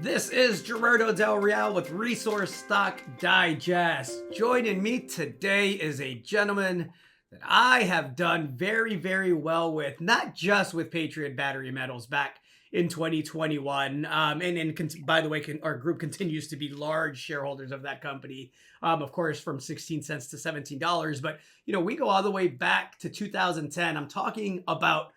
This is Gerardo Del Real with Resource Stock Digest. Joining me today is a gentleman that I have done very, very well with, not just with Patriot Battery Metals back in 2021. By the way, our group continues to be large shareholders of that company, of course, from 16 cents to $17. But, we go all the way back to 2010. I'm talking about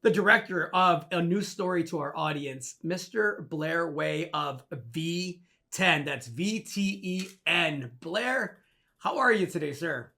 the director of a news story to our audience, Mr. Blair Way of V10. That's VTEN. Blair, how are you today, sir?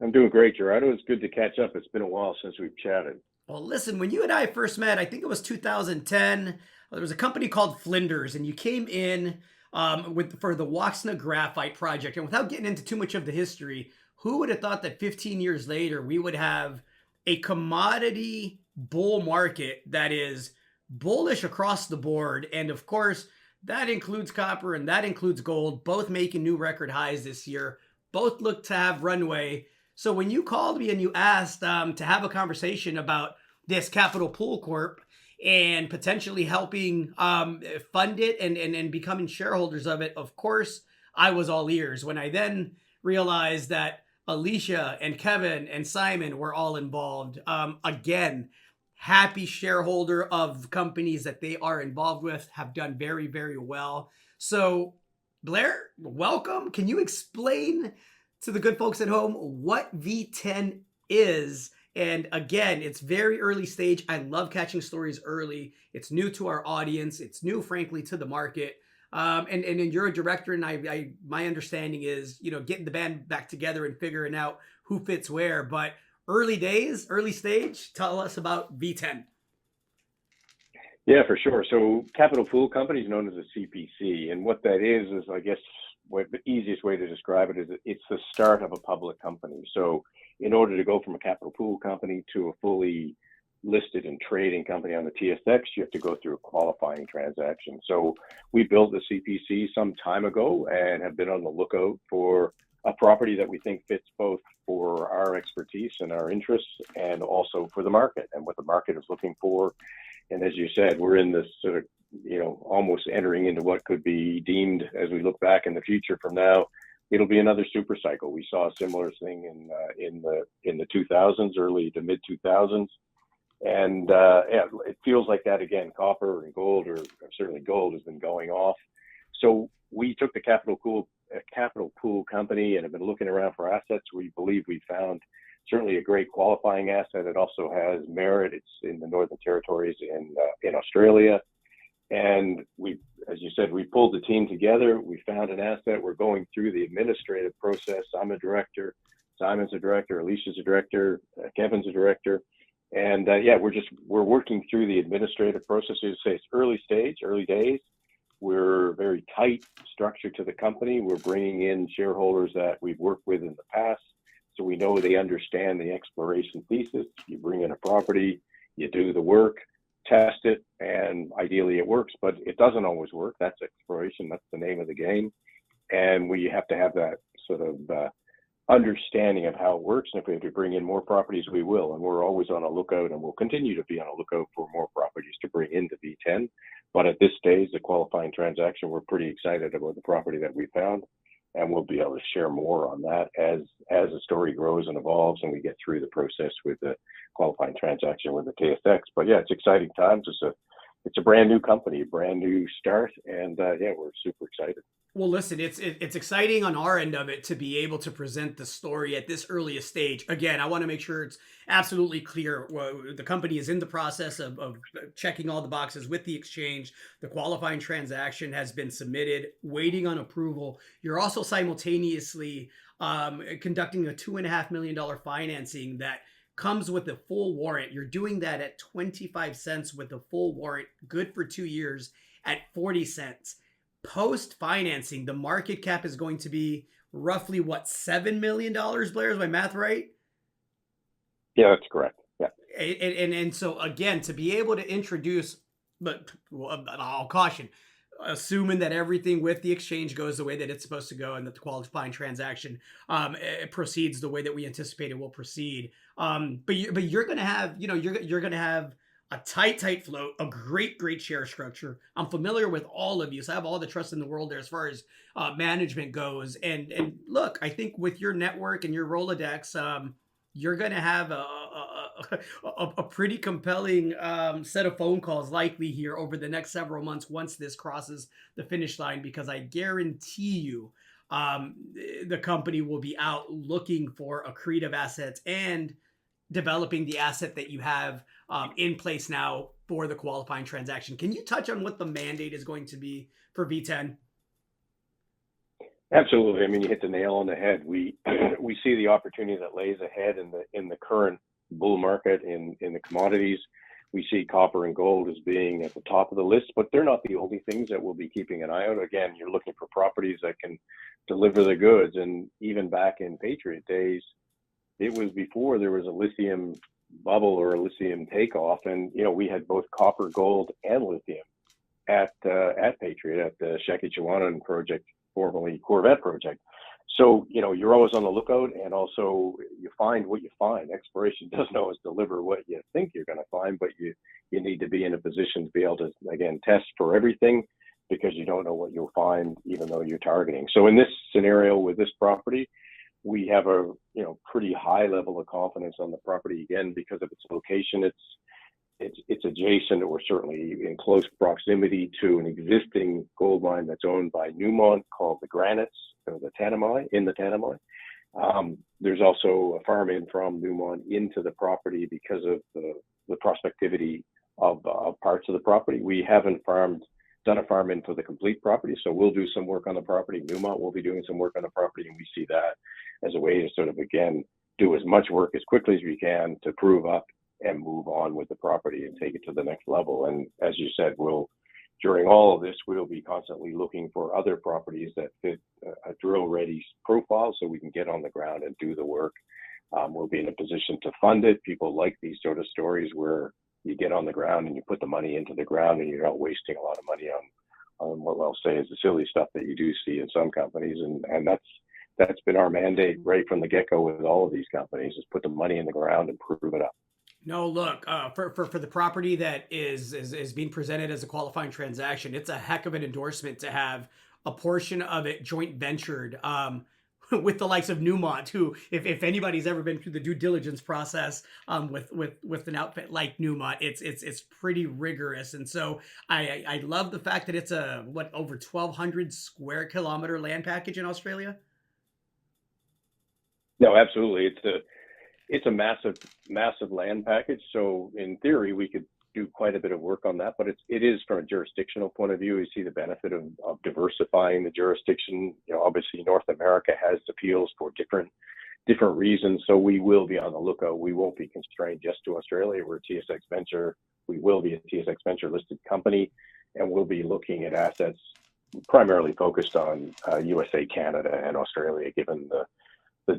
I'm doing great, Gerardo. It's good to catch up. It's been a while since we've chatted. Well, listen, when you and I first met, I think it was 2010. There was a company called Flinders, and you came in for the Woxna Graphite project. And without getting into too much of the history, who would have thought that 15 years later we would have a commodity bull market that is bullish across the board? And of course, that includes copper and that includes gold, both making new record highs this year. Both look to have runway. So when you called me and you asked to have a conversation about this Capital Pool Corp and potentially helping fund it and becoming shareholders of it, of course, I was all ears. When I then realized that Alicia and Kevin and Simon were all involved. Again, happy shareholder of companies that they are involved with, have done very, very well. So, Blair, welcome. Can you explain to the good folks at home what V10 is? And again, it's very early stage. I love catching stories early. It's new to our audience. It's new, frankly, to the market. And you're a director, and my understanding is, getting the band back together and figuring out who fits where. But early days, early stage, tell us about V10. Yeah, for sure. So Capital Pool Company is known as a CPC. And what that is I guess, the easiest way to describe it is it's the start of a public company. So in order to go from a capital pool company to a fully listed and trading company on the TSX, you have to go through a qualifying transaction. So we built the CPC some time ago and have been on the lookout for a property that we think fits both for our expertise and our interests and also for the market and what the market is looking for. And as you said, we're in this sort of, almost entering into what could be deemed, as we look back in the future from now, it'll be another super cycle. We saw a similar thing in the 2000s, early to mid 2000s. And it feels like that again. Copper and gold, or certainly gold, has been going off. So we took the Capital Pool Company and have been looking around for assets. We believe we found certainly a great qualifying asset. It also has merit. It's in the Northern Territories in Australia. And we, as you said, we pulled the team together. We found an asset. We're going through the administrative process. I'm a director. Simon's a director. Alicia's a director. Kevin's a director. And we're working through the administrative processes. Say it's early days. We're very tight structure to the company. We're bringing in shareholders that we've worked with in the past, so we know they understand the exploration thesis. You bring in a property, you do the work, test it, and ideally it works, but it doesn't always work. That's exploration. That's the name of the game. And we have to have that sort of understanding of how it works. And if we have to bring in more properties, we will. And we're always on a lookout, and we'll continue to be on a lookout for more properties to bring into V10. But at this stage, the qualifying transaction, we're pretty excited about the property that we found. And we'll be able to share more on that as the story grows and evolves and we get through the process with the qualifying transaction with the TSX. But yeah, it's exciting times. It's a brand new company, brand new start, and we're super excited. Well, listen, it's exciting on our end of it to be able to present the story at this earliest stage. Again, I want to make sure it's absolutely clear. The company is in the process of checking all the boxes with the exchange. The qualifying transaction has been submitted, waiting on approval. You're also simultaneously conducting a $2.5 million financing that comes with a full warrant. You're doing that at 25 cents with a full warrant, good for 2 years at 40 cents. Post-financing, the market cap is going to be roughly, $7 million, Blair? Is my math right? Yeah, that's correct. Yeah. And so, again, to be able to introduce, but I'll caution, assuming that everything with the exchange goes the way that it's supposed to go and that the qualifying transaction it proceeds the way that we anticipate it will proceed. But you're going to have, you're going to have a tight float, a great share structure. I'm familiar with all of you, so I have all the trust in the world there as far as management goes. And look, I think with your network and your Rolodex, you're going to have a pretty compelling set of phone calls likely here over the next several months once this crosses the finish line, because I guarantee you um, the company will be out looking for accretive assets and developing the asset that you have in place now for the qualifying transaction. Can you touch on what the mandate is going to be for V10? Absolutely. I mean, you hit the nail on the head. We we see the opportunity that lays ahead in the current bull market in the commodities. We see copper and gold as being at the top of the list, but they're not the only things that we'll be keeping an eye out. Again, you're looking for properties that can deliver the goods. And even back in Patriot days, it was before there was a lithium bubble or a lithium takeoff, and we had both copper, gold, and lithium at Patriot at the Shaki project, formerly Corvette project. So you're always on the lookout, and also you find what you find. Exploration doesn't always deliver what you think you're going to find, but you need to be in a position to be able to again test for everything, because you don't know what you'll find even though you're targeting. So in this scenario with this property, we have a pretty high level of confidence on the property, again because of its location. It's adjacent, or certainly in close proximity to an existing gold mine that's owned by Newmont called the Granites, or the Tanami. There's also a farm in from Newmont into the property because of the prospectivity of parts of the property. We haven't done a farm in for the complete property, so we'll do some work on the property. Newmont will be doing some work on the property, and we see that as a way to sort of again do as much work as quickly as we can to prove up and move on with the property and take it to the next level. And as you said, during all of this, we'll be constantly looking for other properties that fit a drill-ready profile so we can get on the ground and do the work. We'll be in a position to fund it. People like these sort of stories where you get on the ground and you put the money into the ground and you're not wasting a lot of money on what I'll say is the silly stuff that you do see in some companies. And that's been our mandate right from the get-go with all of these companies, is put the money in the ground and prove it up. No, look, for the property that is being presented as a qualifying transaction, it's a heck of an endorsement to have a portion of it joint ventured with the likes of Newmont, who, if anybody's ever been through the due diligence process with an outfit like Newmont, it's pretty rigorous. And so I love the fact that it's a over 1,200 square kilometer land package in Australia. No, absolutely. It's a massive land package. So in theory, we could do quite a bit of work on that, but it is from a jurisdictional point of view. We see the benefit of diversifying the jurisdiction. Obviously North America has appeals for different reasons. So we will be on the lookout. We won't be constrained just to Australia. We're a TSX Venture. We will be a TSX Venture listed company, and we'll be looking at assets primarily focused on USA, Canada, and Australia, given the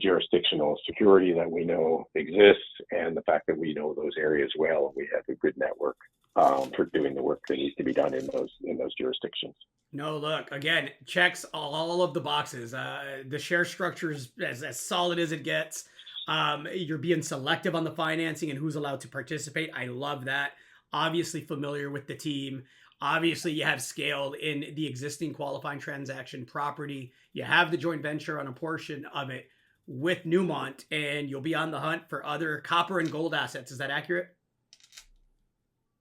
jurisdictional security that we know exists, and the fact that we know those areas well. We have a good network for doing the work that needs to be done in those jurisdictions. No, look, again, checks all of the boxes. The share structure is as solid as it gets. You're being selective on the financing and who's allowed to participate. I love that. Obviously familiar with the team. Obviously, you have scale in the existing qualifying transaction property. You have the joint venture on a portion of it with Newmont, and you'll be on the hunt for other copper and gold assets. Is that accurate?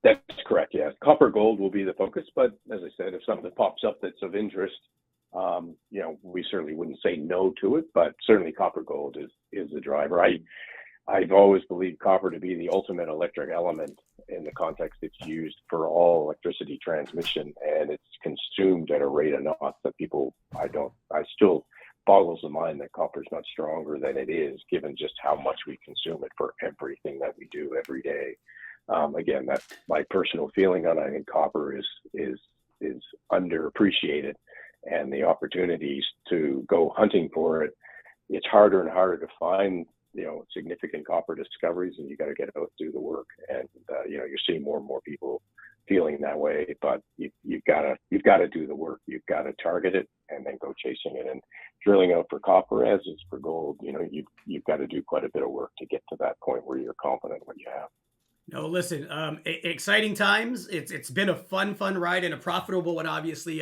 That's correct, yes. Copper gold will be the focus, but as I said, if something pops up that's of interest, we certainly wouldn't say no to it, but certainly copper gold is the driver. I've always believed copper to be the ultimate electric element in the context it's used for all electricity transmission, and it's consumed at a rate of knots that I still boggles the mind that copper is not stronger than it is, given just how much we consume it for everything that we do every day. Again, that's my personal feeling on it. I think copper is underappreciated, and the opportunities to go hunting for it, it's harder and harder to find significant copper discoveries, and you got to get out and do the work. And you're seeing more and more people feeling that way, but you've got to do the work. You've got to target it and then go chasing it. And drilling out for copper, as is for gold, you've got to do quite a bit of work to get to that point where you're confident what you have. No, listen, exciting times. It's been a fun ride and a profitable one. Obviously,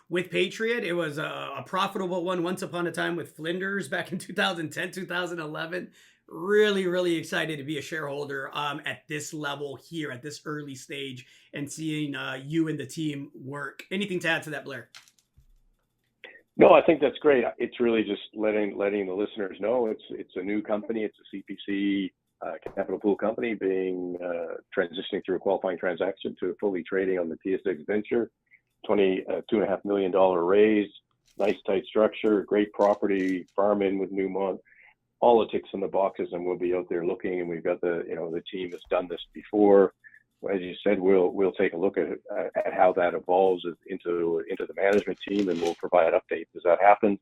with Patriot, it was a profitable one once upon a time with Flinders back in 2010, 2011. Really excited to be a shareholder at this level here at this early stage and seeing you and the team work. Anything to add to that, Blair? No, I think that's great. It's really just letting the listeners know it's a new company. It's a CPC capital pool company being transitioning through a qualifying transaction to fully trading on the TSX Venture. $2.5 million raise, nice tight structure, great property, farm in with Newmont, all the ticks in the boxes, and we'll be out there looking. And we've got the team that's done this before. As you said, we'll take a look at how that evolves into the management team, and we'll provide updates as that happens.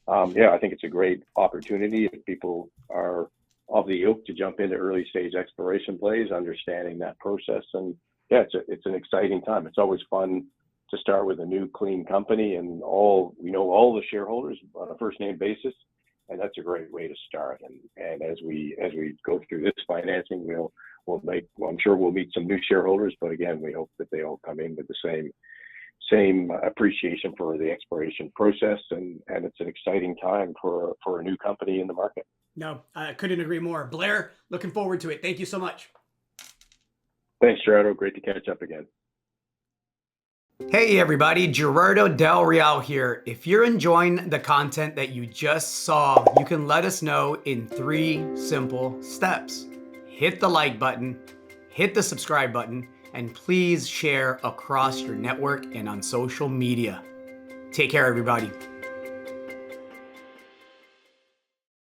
I think it's a great opportunity if people are of the ilk to jump into early stage exploration plays, understanding that process. And yeah, it's an exciting time. It's always fun to start with a new clean company, and we know all the shareholders on a first name basis, and that's a great way to start. And as we go through this financing, I'm sure we'll meet some new shareholders, but again, we hope that they all come in with the same appreciation for the exploration process, and it's an exciting time for a new company in the market. No, I couldn't agree more. Blair, looking forward to it. Thank you so much. Thanks, Gerardo. Great to catch up again. Hey everybody, Gerardo Del Real here. If you're enjoying the content that you just saw, you can let us know in 3 simple steps. Hit the like button, hit the subscribe button, and please share across your network and on social media. Take care, everybody.